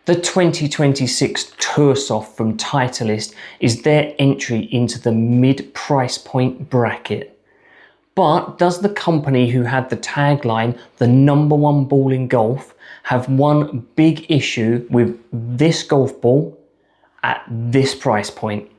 The 2026 Tour Soft from Titleist is their entry into the mid price point bracket. But does the company who had the tagline, the #1 ball in golf, have one big issue with this golf ball at this price point?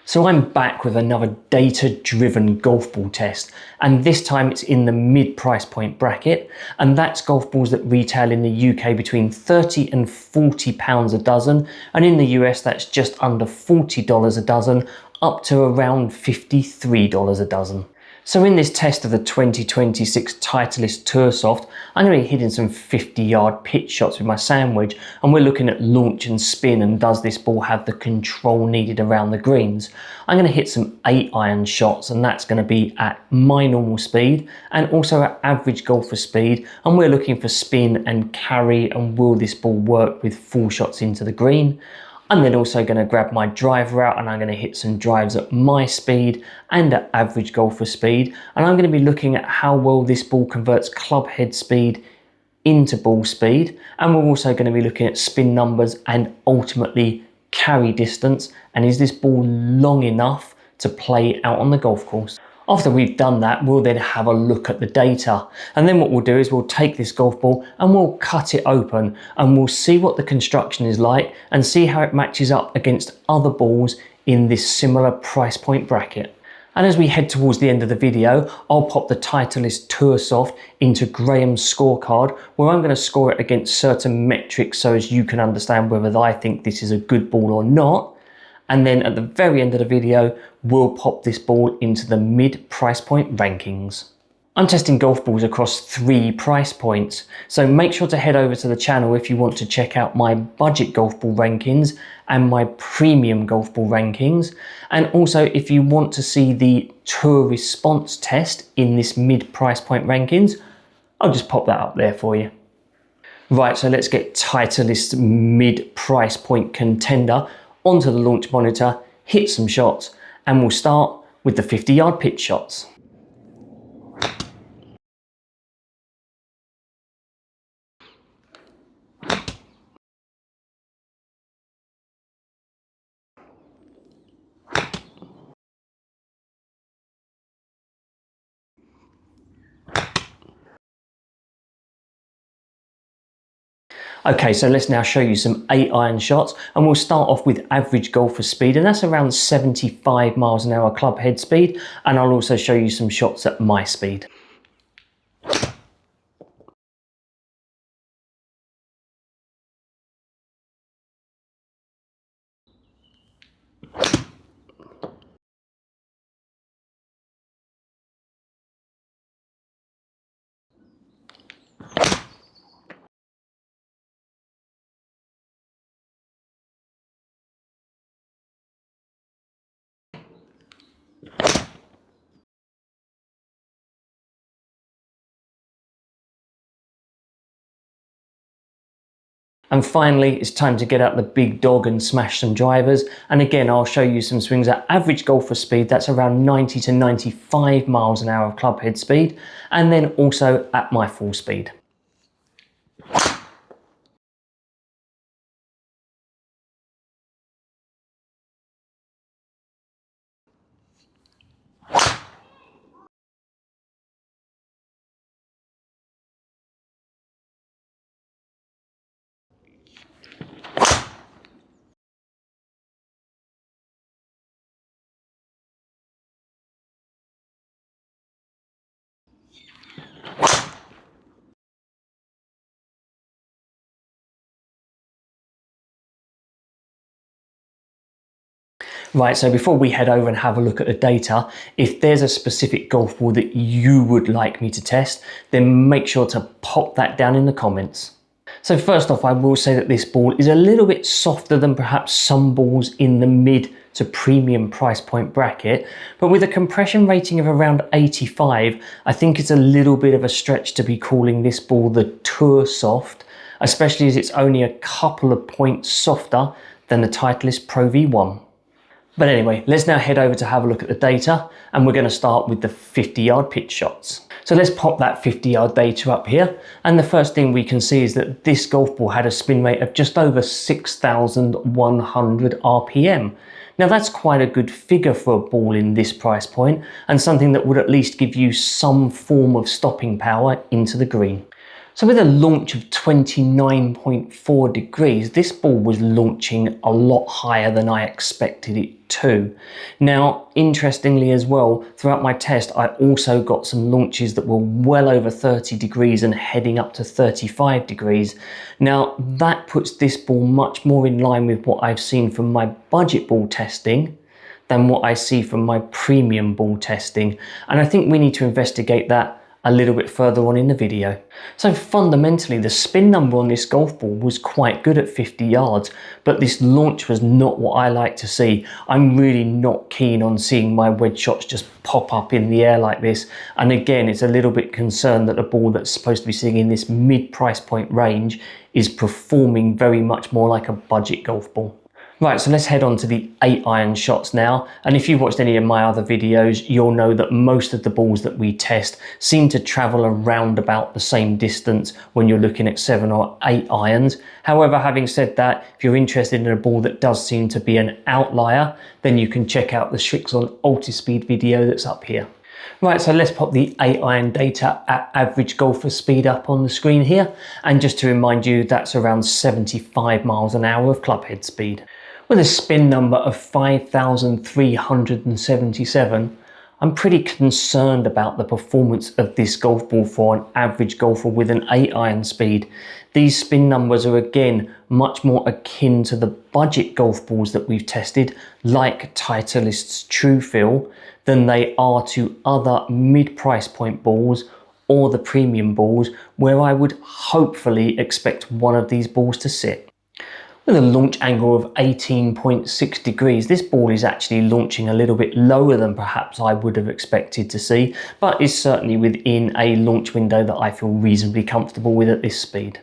So I'm back with another data-driven golf ball test, and this time it's in the mid price point bracket, and that's golf balls that retail in the UK between £30 and £40 a dozen, and in the US that's just under $40 a dozen, up to around $53 a dozen. So in this test of the 2026 Titleist Tour Soft, I'm going to be hitting some 50-yard pitch shots with my sandwich, and we're looking at launch and spin and does this ball have the control needed around the greens. I'm going to hit some 8-iron shots, and that's going to be at my normal speed and also at average golfer speed, and we're looking for spin and carry and will this ball work with full shots into the green. I'm then also going to grab my driver out and I'm going to hit some drives at my speed and at average golfer speed, and I'm going to be looking at how well this ball converts club head speed into ball speed, and we're also going to be looking at spin numbers and ultimately carry distance, and is this ball long enough to play out on the golf course. After we've done that, we'll then have a look at the data, and then what we'll do is we'll take this golf ball and we'll cut it open and we'll see what the construction is like and see how it matches up against other balls in this similar price point bracket. And as we head towards the end of the video, I'll pop the Titleist Tour Soft into Grahame's scorecard, where I'm going to score it against certain metrics so as you can understand whether I think this is a good ball or not. And then at the very end of the video, we'll pop this ball into the mid price point rankings. I'm testing golf balls across 3 price points, so make sure to head over to the channel if you want to check out my budget golf ball rankings and my premium golf ball rankings. And also if you want to see the tour response test in this mid price point rankings, I'll just pop that up there for you. Right, so let's get Titleist mid price point contender onto the launch monitor, hit some shots, and we'll start with the 50-yard pitch shots. Okay, so let's now show you some 8-iron shots, and we'll start off with average golfer speed, and that's around 75 miles an hour club head speed, and I'll also show you some shots at my speed. And finally, it's time to get out the big dog and smash some drivers. And again, I'll show you some swings at average golfer speed. That's around 90 to 95 miles an hour of club head speed. And then also at my full speed. Right, so before we head over and have a look at the data, if there's a specific golf ball that you would like me to test, then make sure to pop that down in the comments. So first off, I will say that this ball is a little bit softer than perhaps some balls in the mid to premium price point bracket, but with a compression rating of around 85, I think it's a little bit of a stretch to be calling this ball the Tour Soft, especially as it's only a couple of points softer than the Titleist Pro V1. But anyway, let's now head over to have a look at the data, and we're going to start with the 50-yard pitch shots. So let's pop that 50-yard data up here, and the first thing we can see is that this golf ball had a spin rate of just over 6,100 RPM. Now that's quite a good figure for a ball in this price point, and something that would at least give you some form of stopping power into the green. So with a launch of 29.4 degrees, this ball was launching a lot higher than I expected it to. Now, interestingly as well, throughout my test, I also got some launches that were well over 30 degrees and heading up to 35 degrees. Now, that puts this ball much more in line with what I've seen from my budget ball testing than what I see from my premium ball testing. And I think we need to investigate that a little bit further on in the video. So fundamentally, the spin number on this golf ball was quite good at 50 yards, but this launch was not what I like to see. I'm really not keen on seeing my wedge shots just pop up in the air like this. And again, it's a little bit concerned that a ball that's supposed to be sitting in this mid price point range is performing very much more like a budget golf ball. Right, so let's head on to the 8-iron shots now. And if you've watched any of my other videos, you'll know that most of the balls that we test seem to travel around about the same distance when you're looking at 7 or 8 irons. However, having said that, if you're interested in a ball that does seem to be an outlier, then you can check out the Scorecard Ultispeed video that's up here. Right, so let's pop the 8-iron data at average golfer speed up on the screen here. And just to remind you, that's around 75 miles an hour of clubhead speed. With a spin number of 5,377, I'm pretty concerned about the performance of this golf ball for an average golfer with an 8-iron speed. These spin numbers are again much more akin to the budget golf balls that we've tested, like Titleist's True Feel, than they are to other mid-price point balls or the premium balls, where I would hopefully expect one of these balls to sit. With a launch angle of 18.6 degrees, this ball is actually launching a little bit lower than perhaps I would have expected to see, but is certainly within a launch window that I feel reasonably comfortable with at this speed.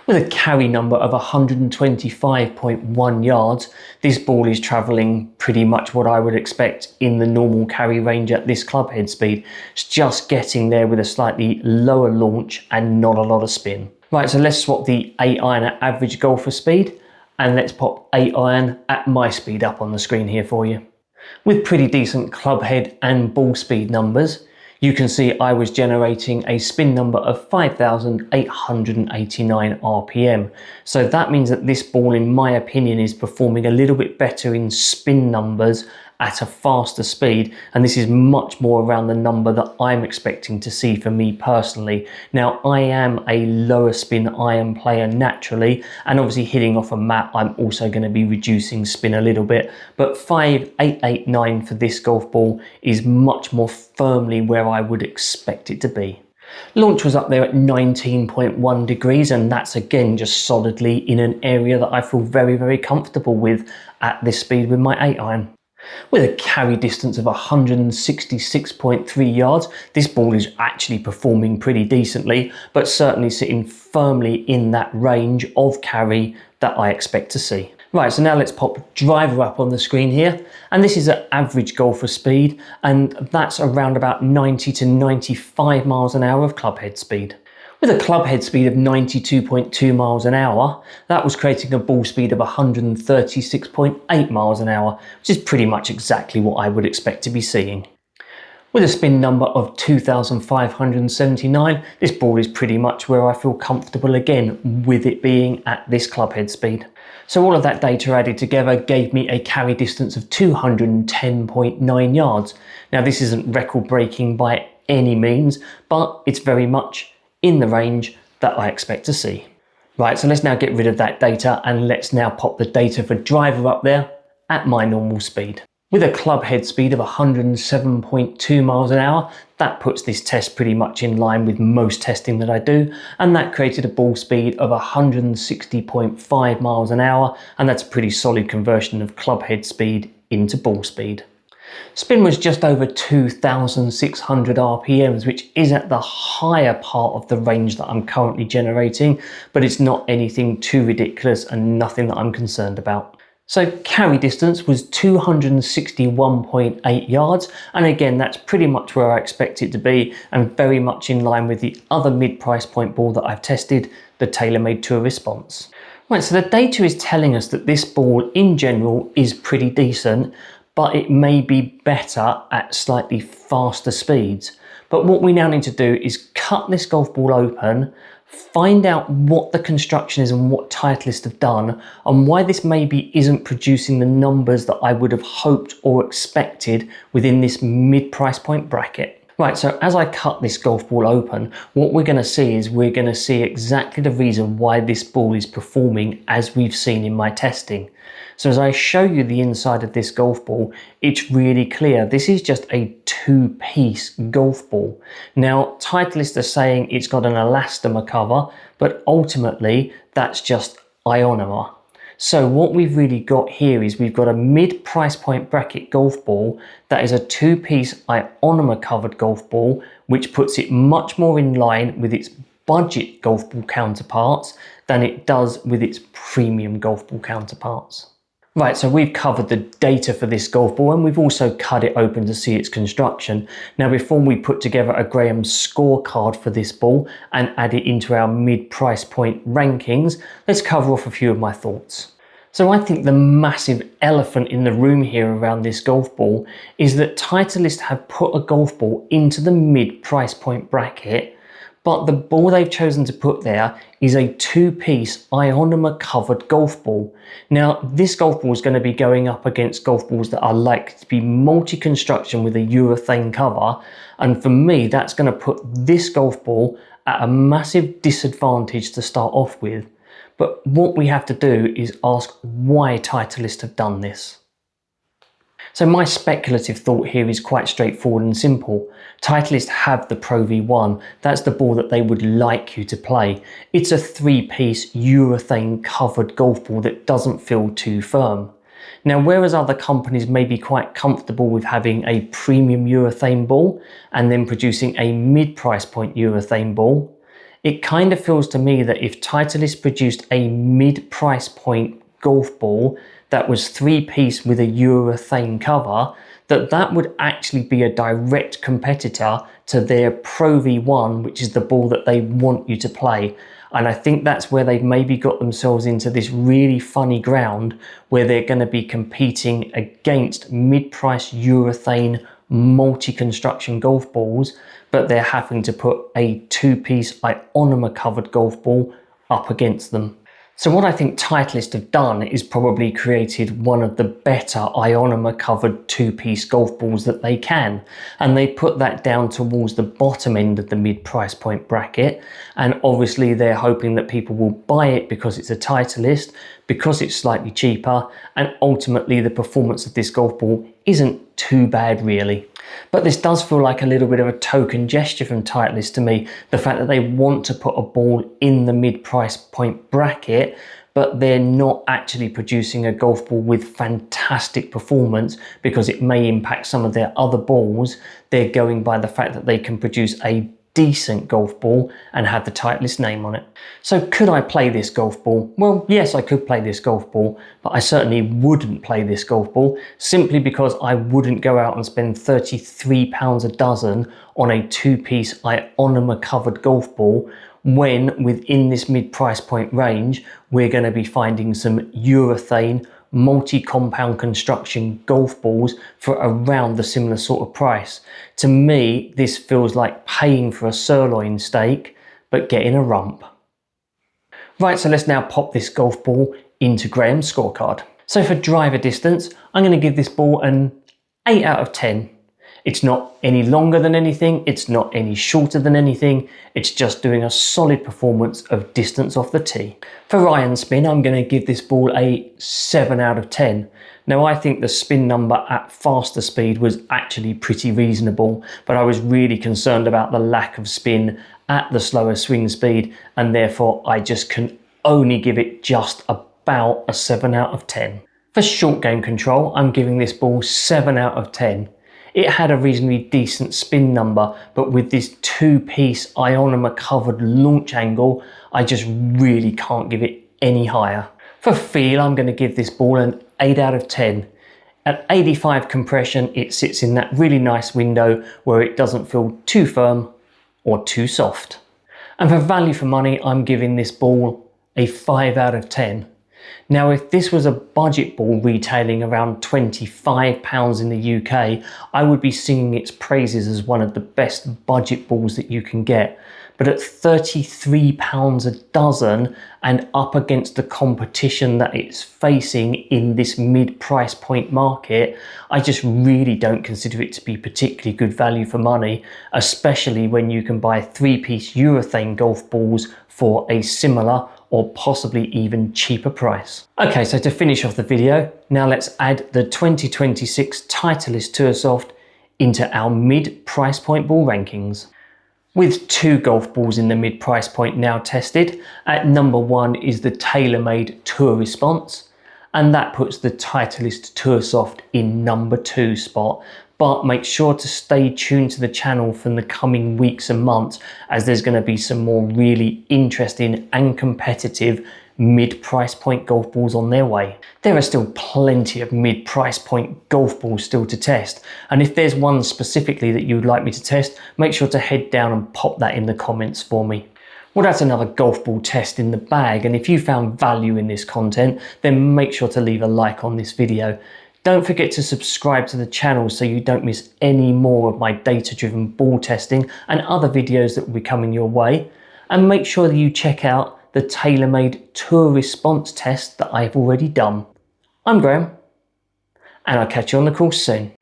With a carry number of 125.1 yards, this ball is travelling pretty much what I would expect in the normal carry range at this clubhead speed. It's just getting there with a slightly lower launch and not a lot of spin. Right, so let's swap the 8-iron at average golfer speed, and let's pop 8-iron at my speed up on the screen here for you. With pretty decent club head and ball speed numbers, you can see I was generating a spin number of 5,889 RPM. So that means that this ball, in my opinion, is performing a little bit better in spin numbers at a faster speed, and this is much more around the number that I'm expecting to see for me personally. Now, I am a lower spin iron player naturally, and obviously hitting off a mat, I'm also going to be reducing spin a little bit, but 5,889 for this golf ball is much more firmly where I would expect it to be. Launch was up there at 19.1 degrees, and that's again just solidly in an area that I feel very, very comfortable with at this speed with my 8-iron. With a carry distance of 166.3 yards, this ball is actually performing pretty decently, but certainly sitting firmly in that range of carry that I expect to see. Right, so now let's pop driver up on the screen here, and this is at average golfer speed, and that's around about 90 to 95 miles an hour of clubhead speed. With a club head speed of 92.2 miles an hour, that was creating a ball speed of 136.8 miles an hour, which is pretty much exactly what I would expect to be seeing. With a spin number of 2,579, this ball is pretty much where I feel comfortable again with it being at this club head speed. So all of that data added together gave me a carry distance of 210.9 yards. Now this isn't record breaking by any means, but it's very much in the range that I expect to see. Right, so let's now get rid of that data, and let's now pop the data for driver up there at my normal speed. With a club head speed of 107.2 miles an hour, that puts this test pretty much in line with most testing that I do, and that created a ball speed of 160.5 miles an hour, and that's a pretty solid conversion of club head speed into ball speed. Spin was just over 2,600 RPMs, which is at the higher part of the range that I'm currently generating, but it's not anything too ridiculous and nothing that I'm concerned about. So carry distance was 261.8 yards, and again that's pretty much where I expect it to be and very much in line with the other mid-price point ball that I've tested, the TaylorMade Tour Response. Right, so the data is telling us that this ball in general is pretty decent, but it may be better at slightly faster speeds. But what we now need to do is cut this golf ball open, find out what the construction is and what Titleist have done and why this maybe isn't producing the numbers that I would have hoped or expected within this mid-price point bracket. Right, so as I cut this golf ball open, what we're going to see is we're going to see exactly the reason why this ball is performing as we've seen in my testing. So as I show you the inside of this golf ball, it's really clear. This is just a two-piece golf ball. Now, Titleist are saying it's got an elastomer cover, but ultimately that's just ionomer. So what we've really got here is we've got a mid-price point bracket golf ball that is a two-piece ionomer covered golf ball, which puts it much more in line with its budget golf ball counterparts than it does with its premium golf ball counterparts. Right, so we've covered the data for this golf ball and we've also cut it open to see its construction. Now before we put together a Grahame scorecard for this ball and add it into our mid-price point rankings, let's cover off a few of my thoughts. So I think the massive elephant in the room here around this golf ball is that Titleist have put a golf ball into the mid-price point bracket, but the ball they've chosen to put there is a two-piece ionomer covered golf ball. Now, this golf ball is going to be going up against golf balls that are likely to be multi-construction with a urethane cover, and for me, that's going to put this golf ball at a massive disadvantage to start off with. But what we have to do is ask why Titleist have done this. So my speculative thought here is quite straightforward and simple. Titleist have the Pro V1, that's the ball that they would like you to play. It's a three-piece urethane covered golf ball that doesn't feel too firm. Now, whereas other companies may be quite comfortable with having a premium urethane ball and then producing a mid-price point urethane ball, it kind of feels to me that if Titleist produced a mid-price point golf ball that was three-piece with a urethane cover, that would actually be a direct competitor to their Pro V1, which is the ball that they want you to play. And I think that's where they've maybe got themselves into this really funny ground where they're going to be competing against mid-price urethane multi-construction golf balls, but they're having to put a two-piece ionomer covered golf ball up against them. So what I think Titleist have done is probably created one of the better ionomer covered two-piece golf balls that they can, and they put that down towards the bottom end of the mid-price point bracket, and obviously they're hoping that people will buy it because it's a Titleist, because it's slightly cheaper, and ultimately the performance of this golf ball isn't too bad really. But this does feel like a little bit of a token gesture from Titleist to me, the fact that they want to put a ball in the mid-price point bracket, but they're not actually producing a golf ball with fantastic performance because it may impact some of their other balls. They're going by the fact that they can produce a decent golf ball and have the Titleist name on it. So could I play this golf ball? Well, yes, I could play this golf ball, but I certainly wouldn't play this golf ball simply because I wouldn't go out and spend £33 a dozen on a two-piece ionomer covered golf ball when within this mid-price point range we're going to be finding some urethane multi-compound construction golf balls for around the similar sort of price. To me, this feels like paying for a sirloin steak but getting a rump. Right, so let's now pop this golf ball into Grahame's scorecard. So for driver distance, I'm going to give this ball an 8 out of 10. It's not any longer than anything, it's not any shorter than anything, it's just doing a solid performance of distance off the tee. For iron spin, I'm going to give this ball a 7 out of 10. Now I think the spin number at faster speed was actually pretty reasonable, but I was really concerned about the lack of spin at the slower swing speed, and therefore I just can only give it just about a 7 out of 10. For short game control, I'm giving this ball 7 out of 10. It had a reasonably decent spin number, but with this two-piece ionomer covered launch angle, I just really can't give it any higher. For feel, I'm going to give this ball an 8 out of 10. At 85 compression, it sits in that really nice window where it doesn't feel too firm or too soft. And for value for money, I'm giving this ball a 5 out of 10. Now, if this was a budget ball retailing around £25 in the UK, I would be singing its praises as one of the best budget balls that you can get. But at £33 a dozen and up against the competition that it's facing in this mid-price point market, I just really don't consider it to be particularly good value for money, especially when you can buy 3-piece urethane golf balls for a similar or possibly even cheaper price. Okay, so to finish off the video, now let's add the 2026 Titleist Tour Soft into our mid-price point ball rankings. With 2 golf balls in the mid-price point now tested, at number 1 is the TaylorMade Tour Response, and that puts the Titleist Tour Soft in number 2 spot. But make sure to stay tuned to the channel for the coming weeks and months, as there's going to be some more really interesting and competitive mid-price point golf balls on their way. There are still plenty of mid-price point golf balls still to test, and if there's one specifically that you would like me to test, make sure to head down and pop that in the comments for me. Well, that's another golf ball test in the bag, and if you found value in this content, then make sure to leave a like on this video. Don't forget to subscribe to the channel so you don't miss any more of my data-driven ball testing and other videos that will be coming your way. And make sure that you check out the TaylorMade Tour Response test that I've already done. I'm Graham, and I'll catch you on the course soon.